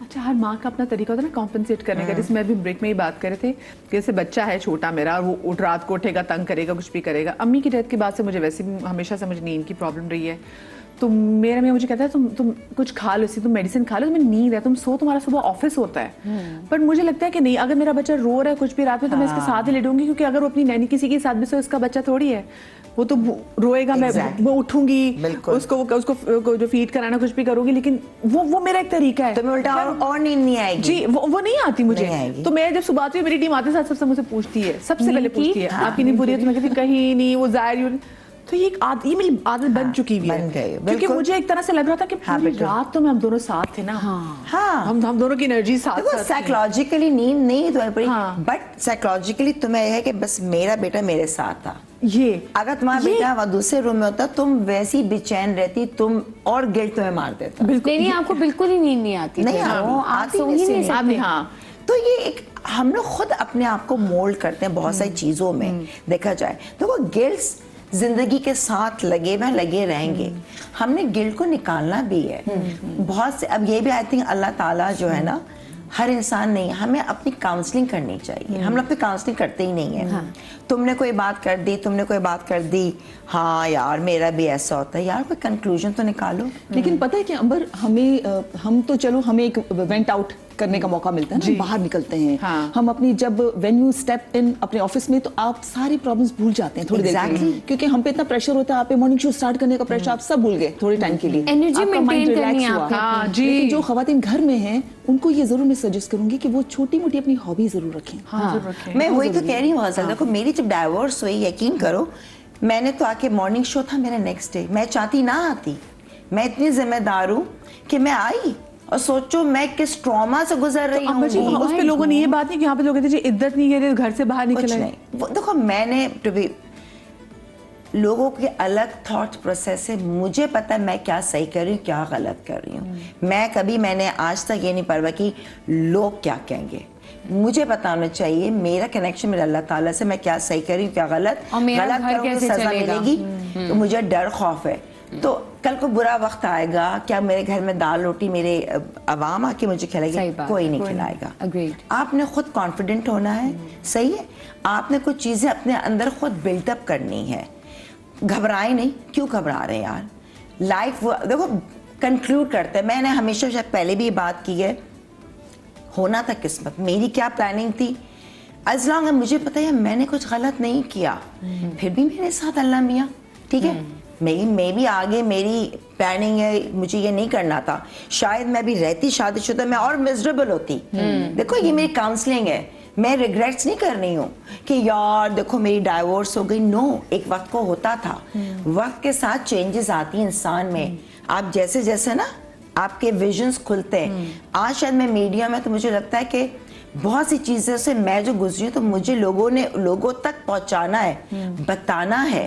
अच्छा, हर माँ का अपना तरीका होता है ना कॉम्पनसेट करने का। जैसे मैं भी ब्रेक में ही बात कर रहे थे, जैसे बच्चा है छोटा मेरा, वो रात को उठेगा, तंग करेगा, कुछ भी करेगा। अम्मी की डेथ के बाद से मुझे वैसे भी हमेशा से मुझे नींद की प्रॉब्लम रही है। तो मेरा मियाँ मुझे कहता है तुम कुछ खा लो, तुम मेडिसिन खा लो, तुम्हें नींद है, तुम सो, तुम्हारा सुबह ऑफिस होता है। पर मुझे लगता है कि नहीं, अगर मेरा बच्चा रो रहा है कुछ भी रात में, तो मैं इसके साथ ही लेटूंगी, क्योंकि अगर वो अपनी नैनी किसी के साथ भी सो, इसका बच्चा थोड़ी है, वो तो रोएगा। मैं उठूंगी, उसको जो फीड कराना कुछ भी करूंगी, लेकिन वो मेरा एक तरीका है। तो मैं उल्टा और नींद नहीं आएगी जी, वो नहीं आती मुझे। तो मैं जब सुबह आती हूँ, मेरी टीम आते साथ सबसे मुझसे पूछती है, सबसे पहले पूछती है आपकी नींद पूरी है? तो मैं कहती कहीं नहीं, वो जाहिर। तो ये मेरी आदत बन चुकी हुई है, क्योंकि मुझे एक तरह से लग रहा था कि पूरी रात तो हम दोनों साथ थे ना। हम दोनों की एनर्जी साथ साथ। साइकोलॉजिकली नींद नहीं तुम्हें पड़ी, बट साइकोलॉजिकली तुम्हें यह है कि बस मेरा बेटा मेरे साथ था। ये अगर तुम्हारा बेटा वहाँ दूसरे रूम में होता, तुम वैसी बेचैन रहती, तुम और गिल्ट तुम्हें मार देता। नहीं, आपको बिल्कुल ही नींद नहीं आती? नहीं, आप सो ही नहीं सकते। तो ये एक हम लोग खुद अपने आप को मोल्ड करते हैं बहुत सारी चीजों में। देखा जाए तो गिल्ट जिंदगी के साथ लगे रहेंगे। हमने गिल्ट को निकालना भी है बहुत से। अब ये भी आई थिंक अल्लाह ताला जो है ना, हर इंसान नहीं, हमें अपनी काउंसलिंग करनी चाहिए। हम लोग तो काउंसलिंग करते ही नहीं है। तुमने कोई बात कर दी, हाँ यार मेरा भी ऐसा होता है, यार कोई कंक्लूजन तो निकालो। लेकिन पता है कि अंबर, हम तो चलो हमें एक वेंट आउट करने का मौका मिलता है ना, बाहर निकलते हैं। हम अपनी जब व्हेन यू स्टेप इन अपने ऑफिस में, तो आप सारी प्रॉब्लम्स भूल जाते हैं थोड़ी देर के लिए, क्योंकि हम पे इतना प्रेशर होता है। आप मॉर्निंग शो स्टार्ट करने का प्रेशर आप सब भूल गए थोड़े टाइम के लिए, एनर्जी मेंटेन करनी है आपको। लेकिन जो खवातीन घर में हैं, उनको ये जरूर मैं सजेस्ट करूंगी कि वो छोटी मोटी अपनी हॉबी जरूर रखें। मैं वही तो कह रही हूँ। देखो मेरी जब डाइवोर्स हुई, यकीन करो, मैंने तो आके मॉर्निंग शो था मेरा नेक्स्ट डे, मैं चाहती ना आती। मैं इतनी जिम्मेदार हूँ कि मैं आई, और सोचो मैं किस ट्रॉमा से गुजर रही हूँ। उस पे लोगों ने ये बात नहीं कि यहाँ पे लोग कहते हैं इज्जत नहीं है, घर से बाहर निकले। देखो मैंने लोगों के अलग थॉट प्रोसेस है, मुझे पता है मैं क्या सही कर रही हूँ, क्या गलत कर रही हूँ। मैंने आज तक ये नहीं परवाह कि लोग क्या कहेंगे। मुझे पता होना चाहिए मेरा कनेक्शन मेरे अल्लाह ताला से, मैं क्या सही कर रही हूँ, क्या गलत करूँगी, सजा मिलेगी। तो मुझे डर खौफ है, तो कल को बुरा वक्त आएगा, क्या मेरे घर में दाल रोटी मेरे अवाम आके मुझे खिलाएगी? कोई नहीं खिलाएगा। आपने खुद कॉन्फिडेंट होना है, सही है। आपने कुछ चीजें अपने अंदर खुद बिल्डअप करनी है। घबराए नहीं, क्यों घबरा रहे हैं यार? लाइफ देखो कंक्लूड करते हैं। मैंने हमेशा शायद पहले भी बात की है, होना था किस्मत। मेरी क्या प्लानिंग थी, एज लॉन्ग मुझे पता है मैंने कुछ गलत नहीं किया, फिर भी मेरे साथ अल्लाह मियाँ, ठीक है। मैं भी आगे मेरी प्लानिंग है, मुझे ये नहीं करना था। शायद मैं भी रहती शादीशुदा, मैं और मिजरेबल होती। देखो ये मेरी काउंसलिंग है, मैं रिग्रेट्स नहीं कर रही हूँ कि यार देखो मेरी डाइवोर्स हो गई। नो, एक वक्त को होता था। वक्त के साथ चेंजेस आती हैं इंसान में। आप जैसे जैसे ना आपके विजन्स खुलते हैं। आज शायद मैं मीडिया में, तो मुझे लगता है कि बहुत सी चीज़ों से मैं जो गुजरी हूँ, तो मुझे लोगों तक पहुँचाना है, बताना है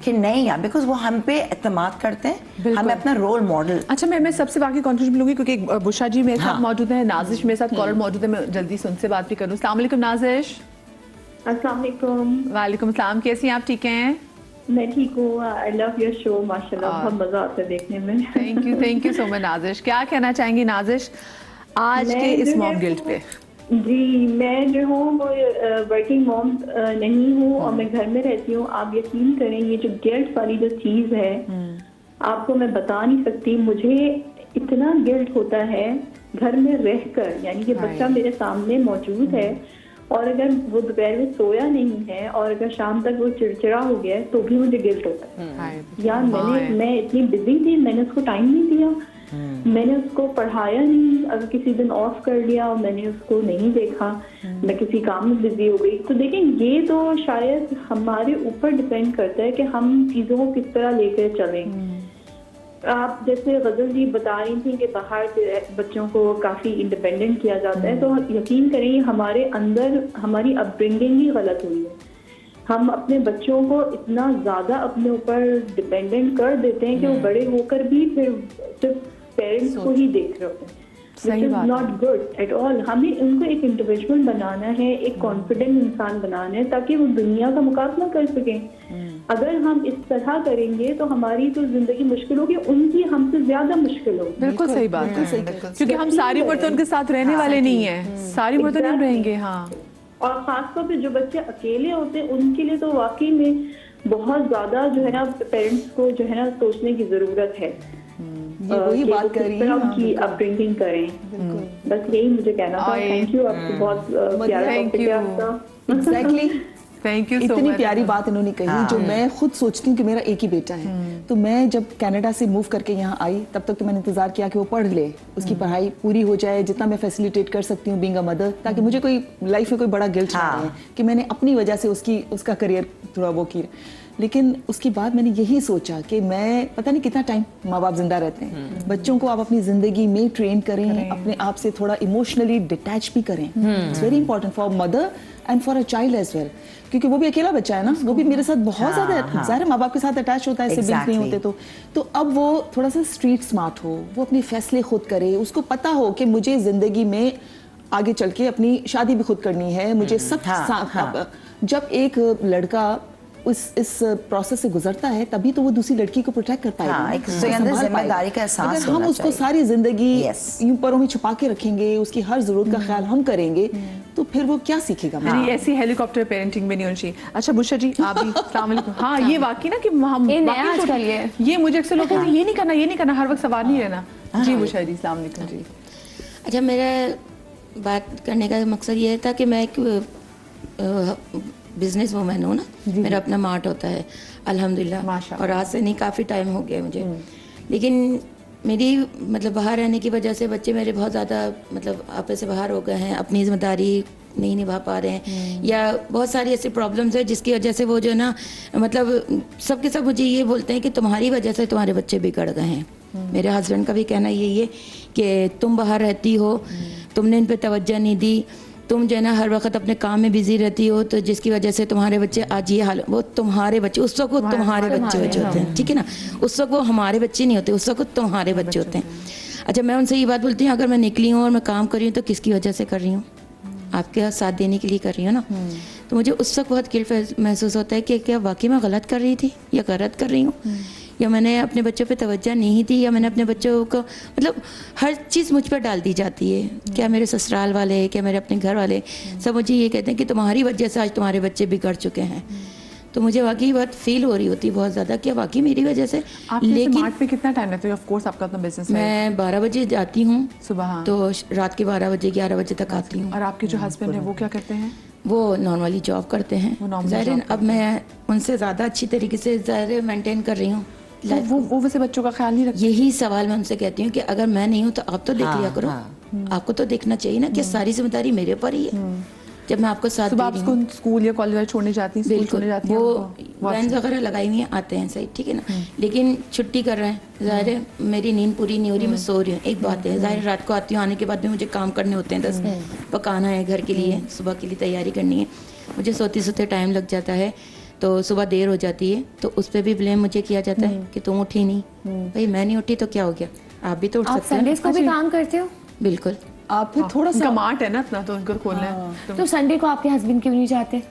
कि नहीं यार, बिकॉज वो हम पे एतमाद करते हैं, हमें अपना रोल मॉडल। अच्छा, मैं सबसे बाकी कॉन्ट्रीब्यूशन मिलूंगी, क्योंकि बुशा जी मेरे साथ मौजूद है, नाजिश मेरे साथ कॉलर मौजूद है, मैं जल्दी से उनसे बात भी करूँ। अस्सलाम वालेकुम नाजिश। अस्सलाम वालेकुम। वालेकुम अस्सलाम, कैसी हैं आप? ठीक हैं? मैं ठीक हूँ। आई लव योर शो, माशाल्लाह, बहुत मजा आता है देखने में। Thank you so much Nazish. क्या कहना चाहेंगी नाजिश आज के इस मॉम गिल्ट पे? जी, मैं जो हूँ वो वर्किंग मॉम नहीं हूँ, और मैं घर में रहती हूँ। आप यकीन करें, ये जो गिल्ट वाली जो चीज़ है, आपको मैं बता नहीं सकती। मुझे इतना गिल्ट होता है घर में रहकर, यानी कि बच्चा मेरे सामने मौजूद है, और अगर वो दोपहर में सोया नहीं है और अगर शाम तक वो चिड़चिड़ा हो गया है, तो भी मुझे गिल्ट होता है। यार मैं इतनी बिजी थी, मैंने उसको टाइम नहीं दिया, मैंने उसको पढ़ाया नहीं, अगर किसी दिन ऑफ कर लिया और मैंने उसको नहीं देखा, मैं किसी काम में बिजी हो गई। तो देखें, ये तो शायद हमारे ऊपर डिपेंड करता है कि हम चीज़ों को किस तरह लेकर चलें। आप जैसे गजल जी बता रही थी कि बाहर बच्चों को काफ़ी इंडिपेंडेंट किया जाता है, तो यकीन करें हमारे अंदर हमारी अपब्रिंगिंग ही गलत हुई है। हम अपने बच्चों को इतना ज़्यादा अपने ऊपर डिपेंडेंट कर देते हैं कि वो बड़े होकर भी फिर सिर्फ पेरेंट्स को ही देख रहे होते हैं। सही बात है। Not good at all. हमें उनको एक इंडिविजुअल बनाना है, एक कॉन्फिडेंट इंसान बनाना है ताकि वो दुनिया का मुकाबला कर सकें। अगर हम इस तरह करेंगे तो हमारी तो जिंदगी मुश्किल होगी, उनकी हमसे ज्यादा मुश्किल होगी। बिल्कुल सही बात है, क्योंकि हम सारी उम्र तो उनके साथ रहने वाले नहीं है, सारी उम्र तो नहीं रहेंगे। हाँ, और खासतौर पे जो बच्चे अकेले होते हैं उनके लिए तो वाकई में बहुत ज्यादा जो है ना पेरेंट्स को जो है ना सोचने की जरूरत है। ये वही बात कर रही है उनकी अपब्रिंगिंग करें। बस यही मुझे कहना था। थैंक यू, आपको बहुत प्यारा टॉपिक है आपका। एग्जैक्टली, थैंक यू सो इतनी मच। प्यारी बात इन्होंने कही जो मैं खुद सोचती हूँ कि मेरा एक ही बेटा है। तो मैं जब कनाडा से मूव करके यहाँ आई तब तक तो मैंने इंतजार किया कि वो पढ़ ले, उसकी पढ़ाई पूरी हो जाए, जितना मैं फैसिलिटेट कर सकती हूँ बीइंग अ मदर, ताकि मुझे कोई लाइफ में कोई बड़ा गिल्ट ना रहे कि मैंने अपनी वजह से उसका करियर थोड़ा वो किया। लेकिन उसके बाद मैंने यही सोचा कि मैं पता नहीं कितना टाइम माँ बाप जिंदा रहते हैं, बच्चों को आप अपनी जिंदगी में ट्रेन करें, अपने आप से थोड़ा इमोशनली डिटैच भी करें। It's very important for mother and for a child as well, क्योंकि वो भी अकेला बच्चा है ना, वो भी मेरे साथ बहुत ज्यादा ज़ाहिर माँ बाप के साथ अटैच होता है, सिबलिंग्स नहीं होते तो अब वो थोड़ा सा स्ट्रीट स्मार्ट हो, वो अपने फैसले खुद करे, उसको पता हो कि मुझे जिंदगी में आगे चल के अपनी शादी भी खुद करनी है, मुझे सब जब एक लड़का इस प्रोसेस से गुजरता है तभी तो वो दूसरी लड़की को प्रोटेक्ट कर पाएगा, एक जिम्मेदारी का एहसास अगर हम उसको सारी जिंदगी यूं परों में छुपा के रखेंगे, उसकी हर जरूरत का ख्याल हम करेंगे, तो फिर वो क्या सीखेगा? ऐसी हेलीकॉप्टर पेरेंटिंग भी नहीं होनी चाहिए। अच्छा बुशरा जी, आप भी अस्सलाम वालेकुम। हाँ, ये वाकई ना कि हम ये मुझे अक्सर लोग कहते हैं ये नहीं करना, हर वक्त सवार नहीं रहना। जी बुशरा जी, अस्सलाम वालेकुम जी। अच्छा, मेरा बात करने का मकसद ये था कि मैं एक बिजनेस वूमेन हूँ ना, मेरा अपना मार्ट होता है अल्हम्दुलिल्लाह, और आज से नहीं काफ़ी टाइम हो गया मुझे। लेकिन मेरी मतलब बाहर रहने की वजह से बच्चे मेरे बहुत ज़्यादा मतलब आपस से बाहर हो गए हैं, अपनी जिम्मेदारी नहीं निभा पा रहे हैं, या बहुत सारी ऐसी प्रॉब्लम्स है जिसकी वजह से वो जो है ना मतलब सबके सब मुझे ये बोलते हैं कि तुम्हारी वजह से तुम्हारे बच्चे बिगड़ गए हैं। मेरे हस्बैंड का भी कहना यही है कि तुम बाहर रहती हो, तुमने इन पर तवज्जो नहीं दी, तुम जो है ना हर वक्त अपने काम में बिजी रहती हो, तो जिसकी वजह से तुम्हारे बच्चे आज ये हाल, वो तुम्हारे बच्चे उस वक्त तुम्हारे बच्चे होते हैं, ठीक है ना, उस वक्त वो हमारे बच्चे नहीं होते, उस वक्त तुम्हारे बच्चे होते हैं। अच्छा, मैं उनसे ये बात बोलती हूँ, अगर मैं निकली हूँ और मैं काम कर रही हूँ तो किसकी वजह से कर रही हूँ? आपके साथ देने के लिए कर रही हूँ ना। तो मुझे उस वक्त बहुत गिल्ट महसूस होता है कि क्या वाकई मैं गलत कर रही थी या गलत कर रही हूँ, या मैंने अपने बच्चों पे तवज्जो नहीं दी, या मैंने अपने बच्चों को मतलब हर चीज़ मुझ पर डाल दी जाती है। क्या मेरे ससुराल वाले, क्या मेरे अपने घर वाले सब मुझे ये कहते हैं कि तुम्हारी वजह से आज तुम्हारे बच्चे बिगड़ चुके हैं। तो मुझे वाकई बहुत फील हो रही होती है बहुत ज़्यादा कि वाकई मेरी वजह से। लेकिन मार्ट पे कितना टाइम लगता है? ऑफ कोर्स आपका अपना बिजनेस है। मैं 12 बजे जाती हूँ सुबह, तो रात के 12 बजे 11 बजे तक आती हूँ। और आपके जो हस्बैंड है वो क्या करते हैं? वो नॉर्मली जॉब करते हैं। ज़ाहिर अब मैं उनसे ज़्यादा अच्छी तरीके से ज़ाहिर मेंटेन कर रही हूँ। वो वैसे बच्चों का ख्याल नहीं रखते? यही सवाल मैं उनसे कहती हूँ कि अगर मैं नहीं हूँ तो आप तो देख लिया करो, आपको तो देखना चाहिए ना कि सारी जिम्मेदारी मेरे पर ही है। जब मैं आपको साथ दे रही हूँ, स्कूल या कॉलेज छोड़ने जाती हैं, स्कूल छोड़ने जाती हैं, वो वैन वगैरह लगाई हुई हैं, आते हैं, सही, ठीक है ना। लेकिन छुट्टी कर रहे हैं, ज़ाहिर है मेरी नींद पूरी नहीं हो रही, मैं सो रही हूँ, एक बात है। ज़ाहिर रात को आती हूँ, आने के बाद भी मुझे काम करने होते हैं, 10 पकाना है घर के लिए, सुबह के लिए तैयारी करनी है, मुझे सोते सोते टाइम लग जाता है, तो सुबह देर हो जाती है, तो उस पर भी ब्लेम मुझे किया जाता है कि तुम उठी नहीं। भाई मैं नहीं उठी तो क्या हो गया, आप भी तो उठ सकते हैं। संडेज को भी काम करते हो? बिल्कुल। आप फिर थोड़ा सा मार्ट है ना इतना, तो उनको खोलना है। तो संडे को आपके हस्बैंड क्यों नहीं जाते?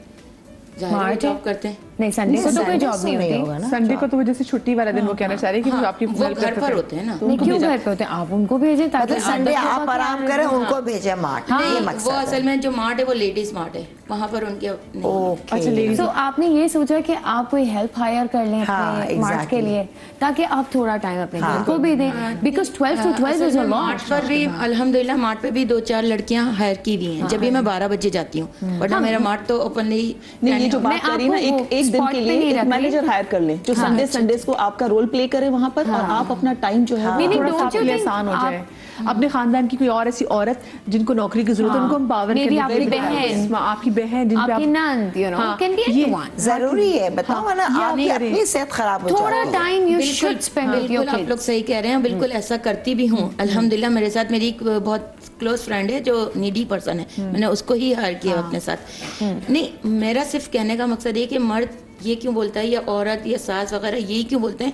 जॉब करते हैं। नहीं, संडे को तो कोई जॉब नहीं होती। संडे को तो वो जैसे छुट्टी वाला दिन वो कहना चाह रहे हैं कि वो आपकी वो घर पर होते हैं ना। नहीं, क्यों घर पे होते हैं? आप उनको भेजें ताकि संडे आप आराम करें, उनको भेजें मार्ट। ये वो मकसद असल में जो मार्ट है वो लेडीज मार्ट है, वहाँ पर उनके अच्छा लेडीज। तो आपने ये सोचा कि आप कोई हेल्प हायर कर लें अपने मार्ट के लिए, ताकि आप थोड़ा टाइम अपने घर को भी दें, because 12 to 12 is a lot. Mart पर भी अल्हम्दुलिल्लाह मार्ट पे भी 2-4 लड़कियां हायर की हुई हैं, जब भी मैं 12 बजे जाती हूँ, वरना मेरा मार्ट तो ओपनली। नहीं, ये जो बात करी ना, एक दिन के लिए एक मैनेजर हायर कर लें जो संडेज को आपका रोल प्ले करे वहाँ पर, और आप अपना टाइम जो है थोड़ा सा आसान हो जाए। अपने खानदान की कोई और ऐसी औरत जिनको नौकरी की जरूरत है, उनको एम्पावर करें। आपकी बहन, आपकी बहन, जिन पे आपकी नंद, you know, can be anyone. जरूरी है, बताओ ना, आपकी अपनी सेहत खराब हो जाती है, थोड़ा time you should spend with your kids. आप लोग सही कह रहे हैं, बिल्कुल ऐसा करती भी हूँ अल्हम्दुलिल्लाह। मेरे साथ मेरी एक बहुत क्लोज फ्रेंड है जो नीडी पर्सन है, मैंने उसको ही हायर किया अपने साथ। नहीं, मेरा सिर्फ कहने का मकसद ये कि मर्द ये क्यों बोलता है, या औरत या सास वगैरह यही क्यों बोलते हैं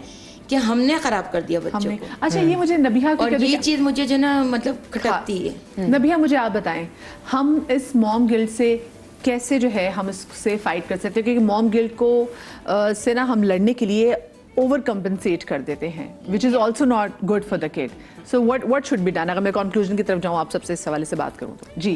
कि हमने खराब कर दिया बच्चों को। अच्छा, ये मुझे नबिहा की और कभी ये चीज मुझे जो ना मतलब खटकती है। नबिहा, मुझे आप बताएं, हम इस मॉम गिल्ट से कैसे जो है हम इससे फाइट कर सकते हैं? क्योंकि मॉम गिल्ट को से ना हम लड़ने के लिए ओवर कंपनसेट कर देते हैं, which is also not good for the kid. So what should be done? अगर मैं कंक्लूजन की तरफ जाऊँ आप सबसे इस हवाले से बात करूँ तो जी।